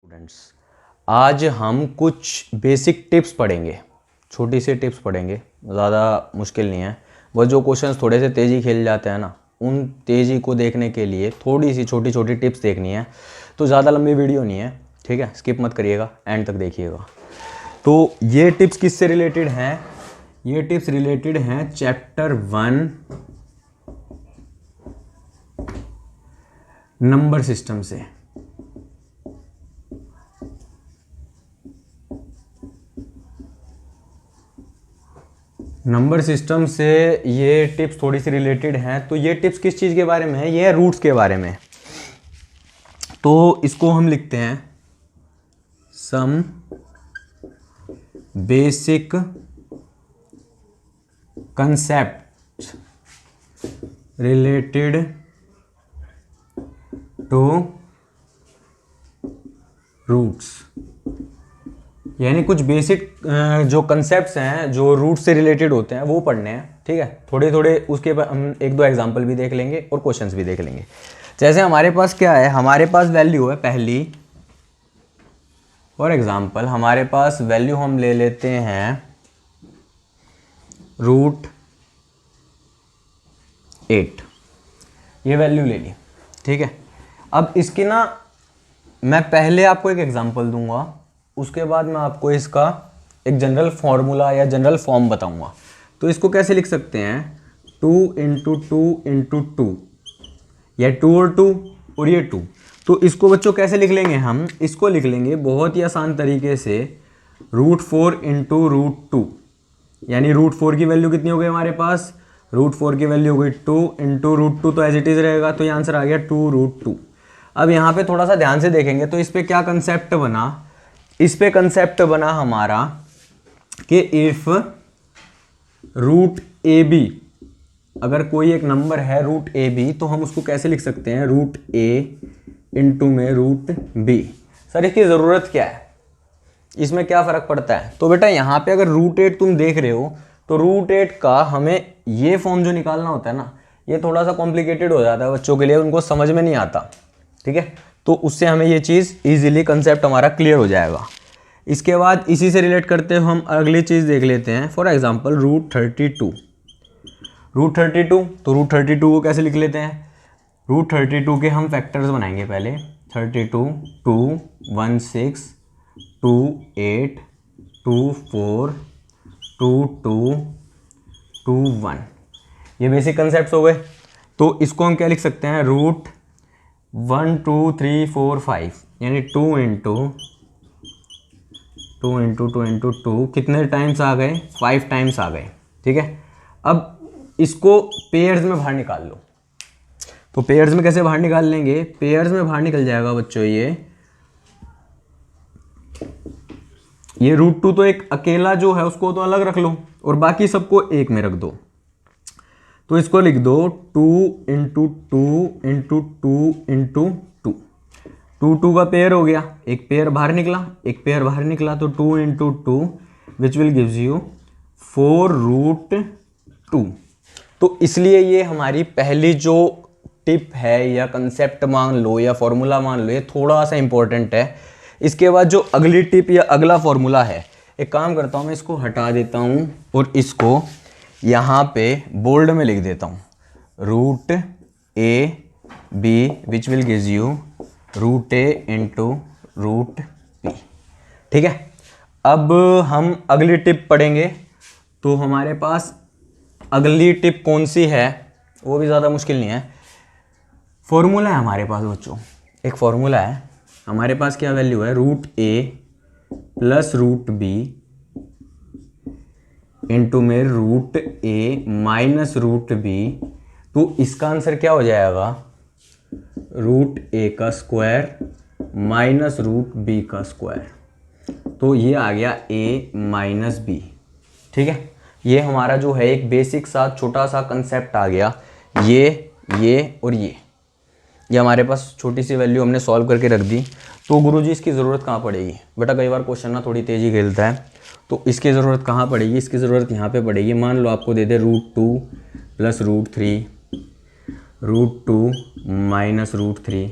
Students, आज हम कुछ बेसिक टिप्स पढ़ेंगे, छोटी सी टिप्स पढ़ेंगे, ज़्यादा मुश्किल नहीं है। वो जो क्वेश्चंस थोड़े से तेज़ी खेल जाते हैं ना, उन तेज़ी को देखने के लिए थोड़ी सी छोटी छोटी टिप्स देखनी है। तो ज़्यादा लंबी वीडियो नहीं है, ठीक है, स्किप मत करिएगा, एंड तक देखिएगा। तो ये टिप्स किससे रिलेटेड हैं? ये टिप्स रिलेटेड हैं चैप्टर 1 नंबर सिस्टम से। नंबर सिस्टम से ये टिप्स थोड़ी सी रिलेटेड हैं। तो ये टिप्स किस चीज़ के बारे में है? ये है रूट्स के बारे में। तो इसको हम लिखते हैं some basic concept related to roots, यानी कुछ बेसिक जो कंसेप्ट्स हैं जो रूट से रिलेटेड होते हैं वो पढ़ने हैं, ठीक है। थोड़े थोड़े उसके बाद हम एक दो एग्जांपल भी देख लेंगे और क्वेश्चंस भी देख लेंगे। जैसे हमारे पास क्या है, हमारे पास वैल्यू है पहली। फॉर एग्जांपल हमारे पास वैल्यू हम ले लेते हैं √8, ये वैल्यू ले ली, ठीक है। अब इसकी ना मैं पहले आपको एक एग्जांपल दूंगा, उसके बाद मैं आपको इसका एक जनरल फॉर्मूला या जनरल फॉर्म बताऊंगा। तो इसको कैसे लिख सकते हैं? 2 × 2 × 2, या 2 और 2 और ये 2। तो इसको बच्चों कैसे लिख लेंगे हम? इसको लिख लेंगे बहुत ही आसान तरीके से √4 × √2, यानी √4 की वैल्यू कितनी हो गई हमारे पास? √4 की वैल्यू हो गई 2 × √2, तो एज इट इज़ रहेगा। तो ये आंसर आ गया 2√2। अब यहाँ पे थोड़ा सा ध्यान से देखेंगे तो इस पे क्या कंसेप्ट बना? इस पे कंसेप्ट बना हमारा कि इफ √AB, अगर कोई एक नंबर है √AB, तो हम उसको कैसे लिख सकते हैं? √A × √B। सर इसकी ज़रूरत क्या है, इसमें क्या फ़र्क पड़ता है? तो बेटा यहाँ पे अगर √8 तुम देख रहे हो तो √8 का हमें ये फॉर्म जो निकालना होता है ना, ये थोड़ा सा कॉम्प्लिकेटेड हो जाता है बच्चों के लिए, उनको समझ में नहीं आता, ठीक है। तो उससे हमें ये चीज़ ईजिली कंसेप्ट हमारा क्लियर हो जाएगा। इसके बाद इसी से रिलेट करते हुए हम अगली चीज़ देख लेते हैं। फॉर एग्जांपल √32, तो √32 को कैसे लिख लेते हैं? √32 के हम फैक्टर्स बनाएंगे पहले। 32, 2, 1, 6, 2, 8, 2, 4, 2, 2, 2, 1, ये बेसिक कंसेप्ट हो गए। तो इसको हम क्या लिख सकते हैं? √1, 2, 3, 4, 5, यानी 2 × 2 कितने टाइम्स आ गए? 5 टाइम्स आ गए, ठीक है। अब इसको पेयर्स में बाहर निकाल लो। तो पेयर्स में कैसे बाहर निकाल लेंगे? पेयर्स में बाहर निकल जाएगा बच्चों ये √2 तो एक अकेला जो है उसको तो अलग रख लो और बाकी सबको एक में रख दो। तो इसको लिख दो 2 × 2 × 2 × 2, 2 का पेयर हो गया, एक पेयर बाहर निकला, एक पेयर बाहर निकला, तो 2 × 2 विच विल गिव्स यू 4√2। तो इसलिए ये हमारी पहली जो टिप है या कंसेप्ट मान लो या फॉर्मूला मान लो, ये थोड़ा सा इंपॉर्टेंट है। इसके बाद जो अगली टिप या अगला फॉर्मूला है, एक काम करता हूँ मैं इसको हटा देता हूँ और इसको यहाँ पे बोल्ड में लिख देता हूँ, √AB which will gives you √A × √B, ठीक है। अब हम अगली टिप पढ़ेंगे। तो हमारे पास अगली टिप कौन सी है? वो भी ज़्यादा मुश्किल नहीं है। फॉर्मूला है हमारे पास बच्चों, एक फॉर्मूला है हमारे पास। क्या वैल्यू है? √A + √B इंटू में √A - √B। तो इसका आंसर क्या हो जाएगा? √A² - √B²। तो ये आ गया A - B, ठीक है। ये हमारा जो है एक बेसिक सा छोटा सा कंसेप्ट आ गया। ये और ये हमारे पास छोटी सी वैल्यू हमने सॉल्व करके रख दी। तो गुरुजी इसकी ज़रूरत कहाँ पड़ेगी? बेटा कई बार क्वेश्चन ना थोड़ी तेज़ी खेलता है, तो इसकी ज़रूरत कहाँ पड़ेगी? इसकी ज़रूरत यहाँ पे पड़ेगी। मान लो आपको दे दे √2 + √3, √2 - √3,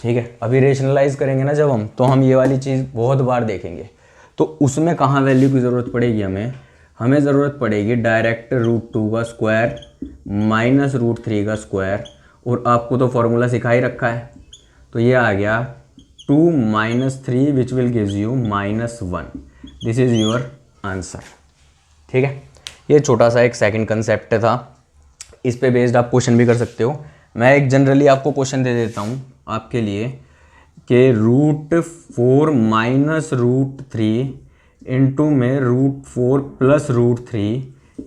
ठीक है। अभी रेशनलाइज करेंगे ना जब हम, तो हम ये वाली चीज़ बहुत बार देखेंगे, तो उसमें कहाँ वैल्यू की ज़रूरत पड़ेगी हमें ज़रूरत पड़ेगी डायरेक्ट √2 का स्क्वायर माइनस √3 का स्क्वायर, और आपको तो फॉर्मूला सिखा ही रखा है, तो ये आ गया 2 - 3 which will gives you -1। This is your answer. ठीक है, ये छोटा सा एक सेकंड कंसेप्ट था, इस पे बेस्ड आप क्वेश्चन भी कर सकते हो। मैं एक जनरली आपको क्वेश्चन दे देता हूँ आपके लिए कि √4 - √3 इंटू में √4 + √3,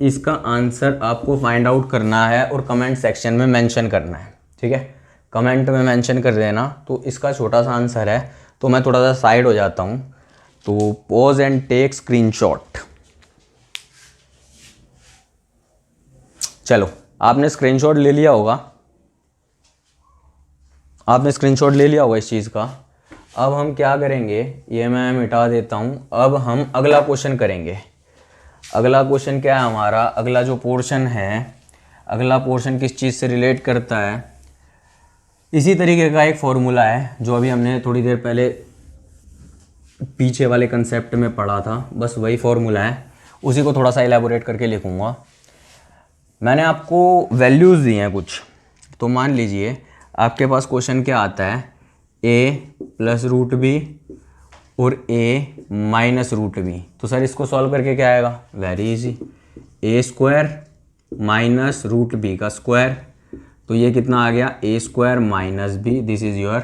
इसका आंसर आपको फाइंड आउट करना है और कमेंट सेक्शन में मेंशन करना है। ठीक है, कमेंट में मेंशन कर देना। तो इसका छोटा सा आंसर है, तो मैं थोड़ा सा साइड हो जाता हूँ, तो पॉज एंड टेक स्क्रीनशॉट। चलो, आपने स्क्रीनशॉट ले लिया होगा, इस चीज़ का। अब हम क्या करेंगे, ये मैं मिटा देता हूँ। अब हम अगला क्वेश्चन करेंगे। अगला क्वेश्चन क्या है हमारा, अगला जो पोर्शन है, अगला पोर्शन किस चीज़ से रिलेट करता है, इसी तरीके का एक फॉर्मूला है जो अभी हमने थोड़ी देर पहले पीछे वाले कंसेप्ट में पढ़ा था, बस वही फॉर्मूला है, उसी को थोड़ा सा इलेबोरेट करके लिखूँगा। मैंने आपको वैल्यूज़ दी हैं कुछ, तो मान लीजिए आपके पास क्वेश्चन क्या आता है, a + √b और a - √b। तो सर इसको सॉल्व करके क्या आएगा, वेरी इजी, a² - √b का स्क्वायर, तो ये कितना आ गया, a² - b। This is your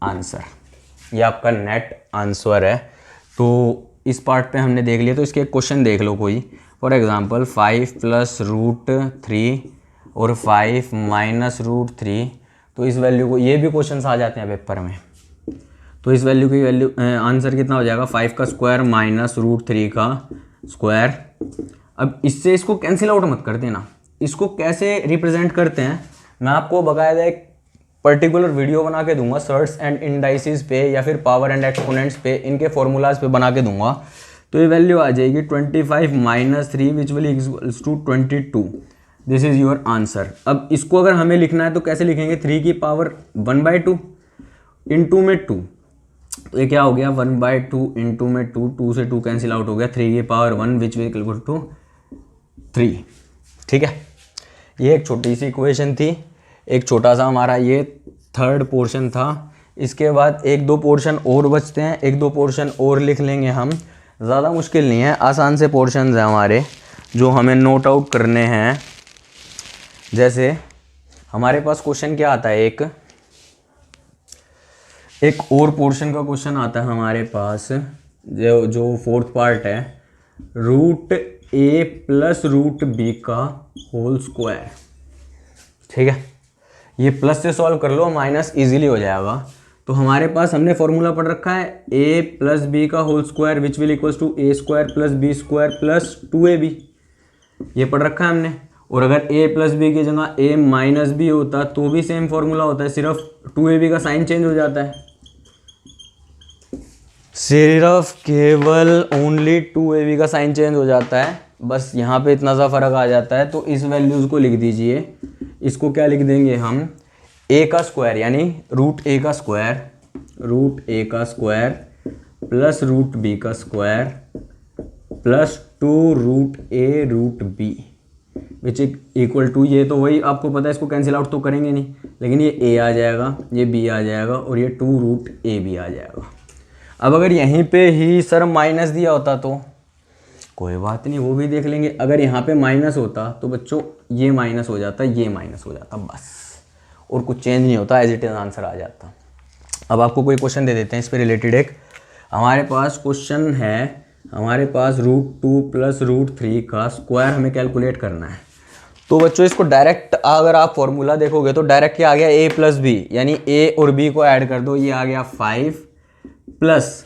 answer, ये आपका नेट आंसर है। तो इस पार्ट पे हमने देख लिया, तो इसके एक क्वेश्चन देख लो कोई, फॉर एग्जांपल 5 + √3 और 5 - √3, तो इस वैल्यू को, ये भी क्वेश्चंस आ जाते हैं पेपर में, तो इस वैल्यू की वैल्यू आंसर कितना हो जाएगा, 5 का स्क्वायर - √3 का स्क्वायर। अब इससे इसको कैंसिल आउट मत कर देना, इसको कैसे रिप्रेजेंट करते हैं मैं आपको बकायदा एक पर्टिकुलर वीडियो बना के दूंगा, सर्ट्स एंड इंडाइसिस पे या फिर पावर एंड एक्सपोनेंट्स पे, इनके फॉर्मूलाज पे बना के दूंगा। तो ये वैल्यू आ जाएगी 25 - 3 which will equals to 22। This is your answer. अब इसको अगर हमें लिखना है तो कैसे लिखेंगे, 3 की पावर 1/2 इंटू में 2, तो ये क्या हो गया, 1/2 इंटू में 2, 2 से 2 कैंसिल आउट हो गया, 3 की power 1 which will equal to 3। ठीक है, ये एक छोटी सी इक्वेशन थी, एक छोटा सा हमारा ये थर्ड पोर्शन था। इसके बाद 1-2 पोर्शन और बचते हैं, 1-2 पोर्शन और लिख लेंगे हम, ज़्यादा मुश्किल नहीं है, आसान से पोर्शन हैं हमारे जो हमें नोट आउट करने हैं। जैसे हमारे पास क्वेश्चन क्या आता है, एक और पोर्शन का क्वेश्चन आता है हमारे पास, जो फोर्थ पार्ट है, √a + √b का होल स्क्वायर। ठीक है, ये प्लस से सॉल्व कर लो, माइनस इजीली हो जाएगा। तो हमारे पास हमने फॉर्मूला पढ़ रखा है a + b का whole square which will equals to a² + b² + 2ab, ये पढ़ रखा है हमने। और अगर a + b की जगह a - b होता तो भी सेम फॉर्मूला होता है, सिर्फ 2ab का साइन चेंज हो जाता है, सिर्फ केवल ओनली 2ab का साइन चेंज हो जाता है, बस यहाँ पे इतना सा फर्क आ जाता है। तो इस वैल्यूज़ को लिख दीजिए, इसको क्या लिख देंगे हम, a का स्क्वायर यानी √a का स्क्वायर प्लस √b का square plus 2√a √b which equal to, ये तो वही आपको पता है, इसको कैंसिल आउट तो करेंगे नहीं, लेकिन ये a आ जाएगा, ये b आ जाएगा और ये 2√ab आ जाएगा। अब अगर यहीं पे ही सर माइनस दिया होता तो कोई बात नहीं, वो भी देख लेंगे। अगर यहाँ पे माइनस होता तो बच्चों ये माइनस हो जाता, ये माइनस हो जाता, बस, और कुछ चेंज नहीं होता, एज इट इज आंसर आ जाता। अब आपको कोई क्वेश्चन दे देते हैं इस पे रिलेटेड। एक हमारे पास क्वेश्चन है, हमारे पास √2 + √3 का स्क्वायर हमें कैलकुलेट करना है। तो बच्चों इसको डायरेक्ट अगर आप फॉर्मूला देखोगे तो डायरेक्ट क्या आ गया, a + b, यानी a और b को ऐड कर दो, ये आ गया 5 +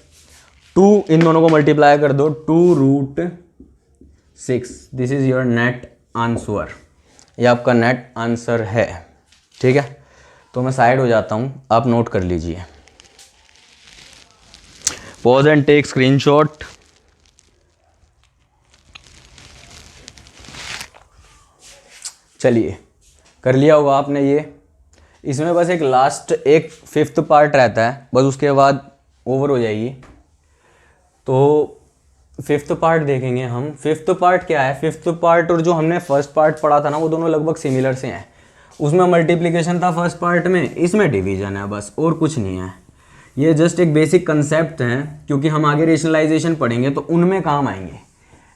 2, इन दोनों को मल्टीप्लाई कर दो, 2√6। This is your net answer, ये आपका नेट आंसर है। ठीक है, तो मैं साइड हो जाता हूं, आप नोट कर लीजिए, पॉज एंड टेक स्क्रीनशॉट। चलिए, कर लिया होगा आपने ये। इसमें बस एक लास्ट एक 5th पार्ट रहता है, बस उसके बाद ओवर हो जाएगी। तो 5th पार्ट देखेंगे हम। 5th पार्ट क्या है, 5th पार्ट और जो हमने फर्स्ट पार्ट पढ़ा था ना, वो दोनों लगभग सिमिलर से हैं। उसमें मल्टीप्लिकेशन था फर्स्ट पार्ट में, इसमें डिवीजन है बस, और कुछ नहीं है। ये जस्ट एक बेसिक कंसेप्ट है, क्योंकि हम आगे रेशनलाइजेशन पढ़ेंगे तो उनमें काम आएंगे।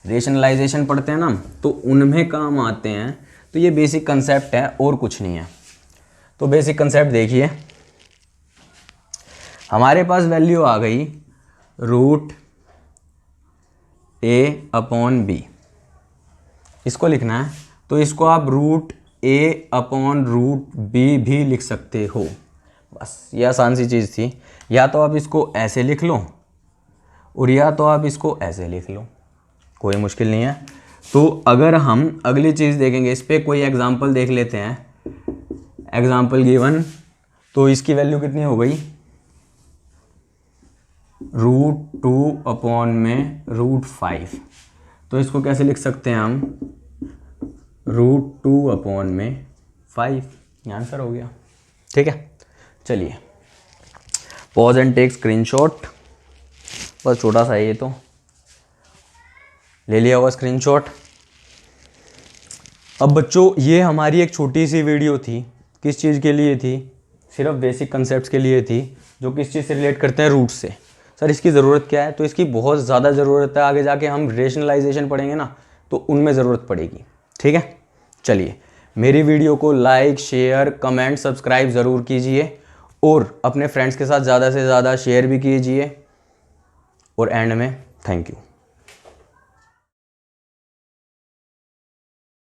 रेशनलाइजेशन पढ़ते हैं ना, तो उनमें काम आते हैं। तो ये बेसिक कंसेप्ट है और कुछ नहीं है। तो बेसिक कंसेप्ट देखिए, हमारे पास वैल्यू आ गई √a/b, इसको लिखना है। तो इसको आप √a/√b भी लिख सकते हो। बस ये आसान सी चीज़ थी। या तो आप इसको ऐसे लिख लो और या तो आप इसको ऐसे लिख लो, कोई मुश्किल नहीं है। तो अगर हम अगली चीज़ देखेंगे, इस पर कोई एग्जांपल देख लेते हैं। एग्जांपल गिवन, तो इसकी वैल्यू कितनी हो गई, √2/5। तो इसको कैसे लिख सकते हैं हम, √2/5। ये आंसर हो गया। ठीक है, चलिए पॉज एंड टेक स्क्रीनशॉट। बस छोटा सा है ये, तो ले लिया होगा स्क्रीनशॉट। अब बच्चों, ये हमारी एक छोटी सी वीडियो थी। किस चीज़ के लिए थी, सिर्फ बेसिक कंसेप्ट्स के लिए थी, जो किस चीज़ से रिलेट करते हैं, रूट से। सर इसकी ज़रूरत क्या है, तो इसकी बहुत ज़्यादा ज़रूरत है। आगे जाके हम रेशनलाइजेशन पढ़ेंगे ना, तो उनमें ज़रूरत पड़ेगी। ठीक है, चलिए मेरी वीडियो को लाइक, शेयर, कमेंट, सब्सक्राइब ज़रूर कीजिए और अपने फ्रेंड्स के साथ ज़्यादा से ज़्यादा शेयर भी कीजिए। और एंड में थैंक यू।